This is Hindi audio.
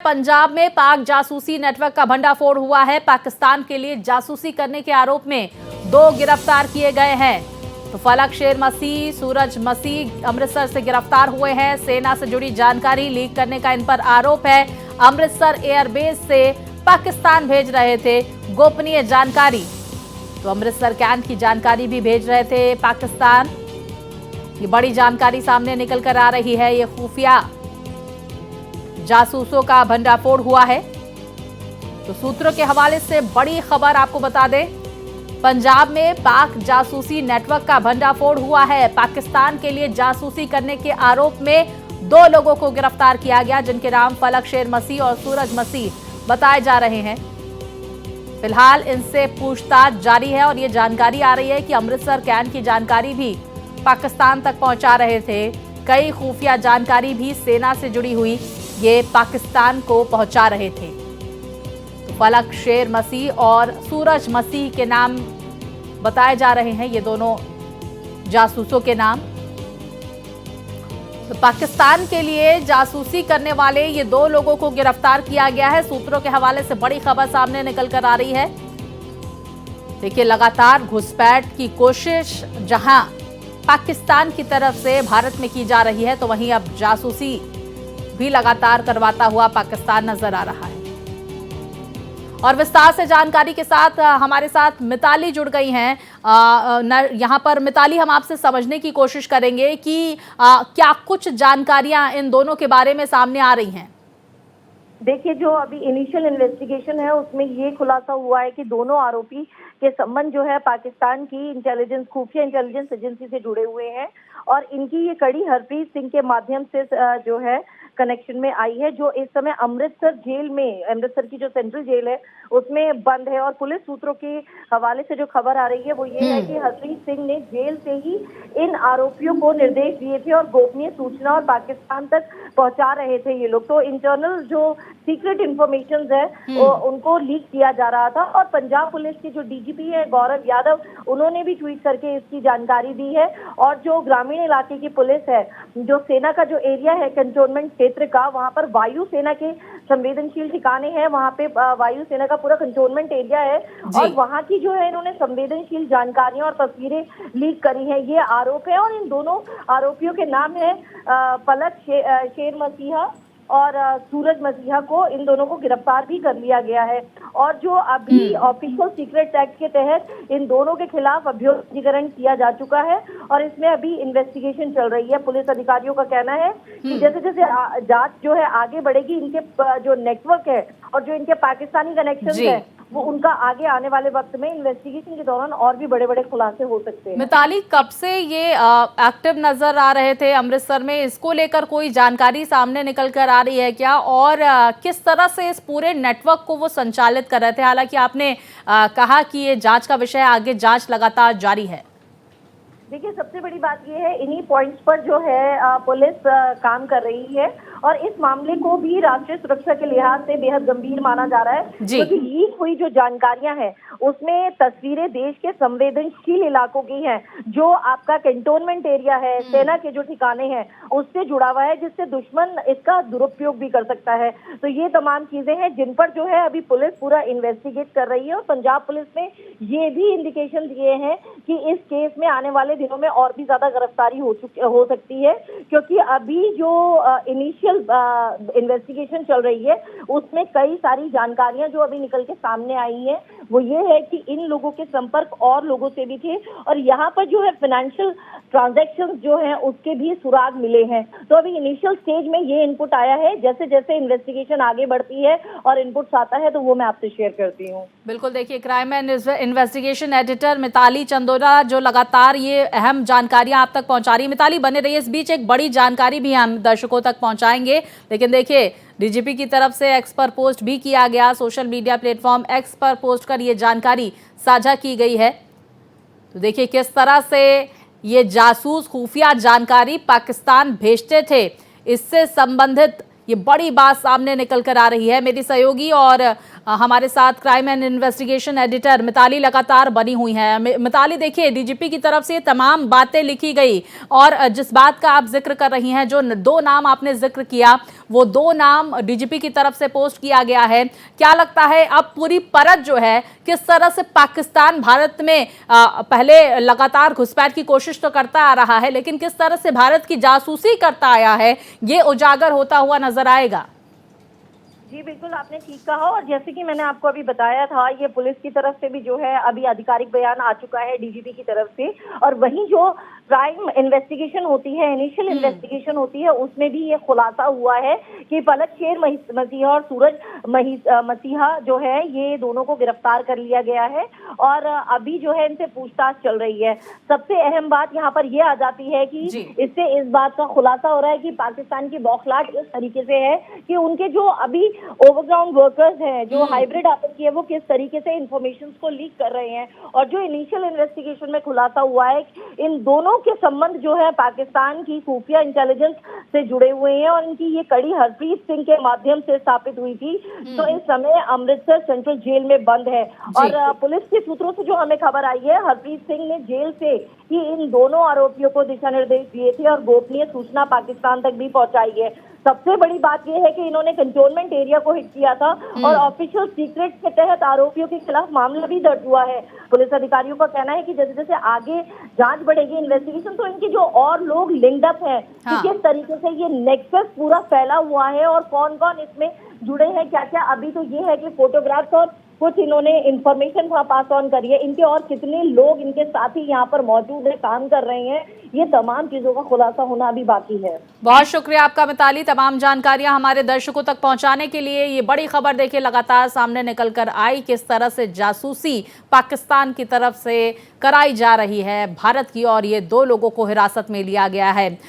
पंजाब में पाक जासूसी नेटवर्क का भंडाफोड़ हुआ है। पाकिस्तान के लिए जासूसी करने के आरोप में 2 गिरफ्तार किए गए हैं। तो फलक शेर मसीह, सूरज मसीह अमृतसर से गिरफ्तार हुए हैं। सेना से जुड़ी जानकारी लीक करने का इन पर आरोप है। अमृतसर एयरबेस से पाकिस्तान भेज रहे थे गोपनीय जानकारी। तो अमृतसर कैंट की जानकारी भी भेज रहे थे पाकिस्तान। ये बड़ी जानकारी सामने निकल कर आ रही है। ये खुफिया जासूसों का भंडाफोड़ हुआ है। तो सूत्रों के हवाले से बड़ी खबर आपको बता दें, पंजाब में पाक जासूसी नेटवर्क का भंडाफोड़ हुआ है। पाकिस्तान के लिए जासूसी करने के आरोप में 2 लोगों को गिरफ्तार किया गया, जिनके नाम फलक शेर मसीह और सूरज मसीह बताए जा रहे हैं। फिलहाल इनसे पूछताछ जारी है और ये जानकारी आ रही है कि अमृतसर कैंट की जानकारी भी पाकिस्तान तक पहुंचा रहे थे। कई खुफिया जानकारी भी सेना से जुड़ी हुई ये पाकिस्तान को पहुंचा रहे थे। तो फलक शेर मसीह और सूरज मसीह के नाम बताए जा रहे हैं, ये दोनों जासूसों के नाम। तो पाकिस्तान के लिए जासूसी करने वाले ये 2 लोगों को गिरफ्तार किया गया है। सूत्रों के हवाले से बड़ी खबर सामने निकल कर आ रही है। देखिए, लगातार घुसपैठ की कोशिश जहां पाकिस्तान की तरफ से भारत में की जा रही है, तो वहीं अब जासूसी भी लगातार करवाता हुआ पाकिस्तान नजर आ रहा है। और विस्तार से जानकारी के साथ हमारे साथ मिताली जुड़ गई हैं। यहाँ पर मिताली, हम आपसे समझने की कोशिश करेंगे कि क्या कुछ जानकारियां इन दोनों के बारे में सामने आ रही हैं। देखिए, जो अभी इनिशियल इन्वेस्टिगेशन है उसमें ये खुलासा हुआ है कि दोनों आरोपी के संबंध जो है पाकिस्तान की इंटेलिजेंस, खुफिया इंटेलिजेंस एजेंसी से जुड़े हुए हैं और इनकी ये कड़ी हरप्रीत सिंह के माध्यम से जो है कनेक्शन में आई है, जो इस समय अमृतसर जेल में, अमृतसर की जो सेंट्रल जेल है उसमें बंद है। और पुलिस सूत्रों के हवाले से जो खबर आ रही है वो ये है कि हरप्रीत सिंह ने जेल से ही इन आरोपियों को निर्देश दिए थे और गोपनीय सूचना और पाकिस्तान तक पहुंचा रहे थे ये लोग। तो इंटरनल जो सीक्रेट इंफॉर्मेशन है उनको लीक किया जा रहा था। और पंजाब पुलिस के जो डीजीपी है गौरव यादव, उन्होंने भी ट्वीट करके इसकी जानकारी दी है। और जो ग्रामीण इलाके की पुलिस है, जो सेना का जो एरिया है कंटोनमेंट क्षेत्र का, वहां पर वायु सेना के संवेदनशील ठिकाने हैं। वहां पे वायु सेना का पूरा कंटोनमेंट एरिया है और वहां की जो है इन्होंने संवेदनशील जानकारियां और तस्वीरें लीक करी हैं, ये आरोप है। और इन दोनों आरोपियों के नाम है फलक शेर मसीहा और सूरज मसीहा को, इन दोनों को गिरफ्तार भी कर लिया गया है। और जो अभी ऑफिशियल सीक्रेट एक्ट के तहत इन दोनों के खिलाफ अभियोजन किया जा चुका है और इसमें अभी इन्वेस्टिगेशन चल रही है। पुलिस अधिकारियों का कहना है कि जैसे जैसे जांच जो है आगे बढ़ेगी, इनके जो नेटवर्क है और जो इनके पाकिस्तानी कनेक्शन है वो उनका आगे आने वाले वक्त में इन्वेस्टिगेशन के दौरान और भी बड़े बड़े खुलासे हो सकते हैं। मिताली, कब से ये एक्टिव नजर आ रहे थे अमृतसर में? इसको लेकर कोई जानकारी सामने निकल कर आ रही है क्या? और किस तरह से इस पूरे नेटवर्क को वो संचालित कर रहे थे? हालांकि आपने कहा कि ये जांच का विषय, आगे जांच लगातार जारी है। देखिए, सबसे बड़ी बात ये है, इन्हीं पॉइंट्स पर जो है पुलिस काम कर रही है और इस मामले को भी राष्ट्रीय सुरक्षा के लिहाज से बेहद गंभीर माना जा रहा है, क्योंकि लीक हुई जो जानकारियां हैं उसमें तस्वीरें देश के संवेदनशील इलाकों की हैं, जो आपका कैंटोनमेंट एरिया है, सेना के जो ठिकाने हैं उससे जुड़ा हुआ है, जिससे दुश्मन इसका दुरुपयोग भी कर सकता है। तो ये तमाम चीजें हैं जिन पर जो है अभी पुलिस पूरा इन्वेस्टिगेट कर रही है। और पंजाब पुलिस ने ये भी इंडिकेशन दिए हैं कि इस केस में आने वाले दिनों में और भी ज्यादा गिरफ्तारी हो सकती है, क्योंकि अभी जो इनिशियल इन्वेस्टिगेशन चल रही है उसमें कई सारी जानकारियां जो अभी निकल के सामने आई हैं वो ये है कि इन लोगों के संपर्क और लोगों से भी थे और यहाँ पर जो है फाइनेंशियल ट्रांजैक्शंस जो हैं उसके भी सुराग मिले हैं। तो अभी इनिशियल स्टेज में ये इनपुट आया है, जैसे जैसे इन्वेस्टिगेशन आगे बढ़ती है और इनपुट्स आता है तो वो मैं आपसे शेयर करती हूँ। बिल्कुल, देखिए, crime and investigation editor Mitali Chandola जो लगातार ये अहम जानकारियां आप तक पहुंचा रही है। मिताली, बने रहिए, इस बीच एक बड़ी जानकारी भी हम दर्शकों तक पहुंचाएंगे। लेकिन देखिए, डीजीपी की तरफ से एक्स पर पोस्ट भी किया गया, सोशल मीडिया प्लेटफॉर्म एक्स पर पोस्ट कर ये जानकारी साझा की गई है। तो देखिए किस तरह से ये जासूस खुफिया जानकारी पाकिस्तान भेजते थे, इससे संबंधित ये बड़ी बात सामने निकल कर आ रही है। मेरी सहयोगी और हमारे साथ crime and investigation editor Mitali लगातार बनी हुई हैं। मिताली, देखिए, डीजीपी की तरफ से तमाम बातें लिखी गई और जिस बात का आप जिक्र कर रही हैं, जो 2 नाम आपने जिक्र किया, वो 2 नाम डीजीपी की तरफ से पोस्ट किया गया है। क्या लगता है अब पूरी परत जो है किस तरह से पाकिस्तान भारत में पहले लगातार घुसपैठ की कोशिश तो करता आ रहा है, लेकिन किस तरह से भारत की जासूसी करता आया है, ये उजागर होता हुआ नजर आएगा? जी बिल्कुल, आपने ठीक कहा। और जैसे कि मैंने आपको अभी बताया था, ये पुलिस की तरफ से भी जो है अभी आधिकारिक बयान आ चुका है डीजीपी की तरफ से। और वहीं जो क्राइम इन्वेस्टिगेशन होती है, इनिशियल इन्वेस्टिगेशन होती है, उसमें भी ये खुलासा हुआ है कि पलक शेर मसीहा और सूरज मसीहा जो है, ये दोनों को गिरफ्तार कर लिया गया है और अभी जो है इनसे पूछताछ चल रही है। सबसे अहम बात यहाँ पर ये आ जाती है कि इससे इस बात का खुलासा हो रहा है कि पाकिस्तान की बौखलाहट इस तरीके से है कि उनके जो अभी ओवरग्राउंड वर्कर्स हैं, जो हाइब्रिड आतंकी है, वो किस तरीके से इंफॉर्मेशन को लीक कर रहे हैं। और जो इनिशियल इन्वेस्टिगेशन में खुलासा हुआ है, इन दोनों के संबंध जो है पाकिस्तान की खुफिया इंटेलिजेंस से जुड़े हुए हैं और इनकी ये कड़ी हरप्रीत सिंह के माध्यम से स्थापित हुई थी, तो इस समय अमृतसर सेंट्रल जेल में बंद है। और पुलिस के सूत्रों से जो हमें खबर आई है, हरप्रीत सिंह ने जेल से ही इन दोनों आरोपियों को दिशा निर्देश दिए थे और गोपनीय सूचना पाकिस्तान तक भी पहुंचाई है। सबसे बड़ी बात यह है कि इन्होंने कंटोनमेंट एरिया को हिट किया था और ऑफिशियल सीक्रेट के तहत आरोपियों के खिलाफ मामला भी दर्ज हुआ है। पुलिस अधिकारियों का कहना है कि जैसे जैसे आगे जांच बढ़ेगी, इन्वेस्टिगेशन, तो इनके जो और लोग लिंक्ड अप हैं, किस तरीके से ये नेक्सस पूरा फैला हुआ है और कौन कौन इसमें जुड़े हैं, क्या क्या। अभी तो ये है कि फोटोग्राफ्स और कुछ इन्होंने इंफॉर्मेशन वहाँ पास ऑन करी है, इनके और कितने लोग इनके साथ ही यहाँ पर मौजूद है, काम कर रहे हैं, ये तमाम चीजों का खुलासा होना अभी बाकी है। बहुत शुक्रिया आपका मिताली, तमाम जानकारियां हमारे दर्शकों तक पहुंचाने के लिए। ये बड़ी खबर देखिए लगातार सामने निकल कर आई, किस तरह से जासूसी पाकिस्तान की तरफ से कराई जा रही है भारत की, और ये 2 लोगों को हिरासत में लिया गया है।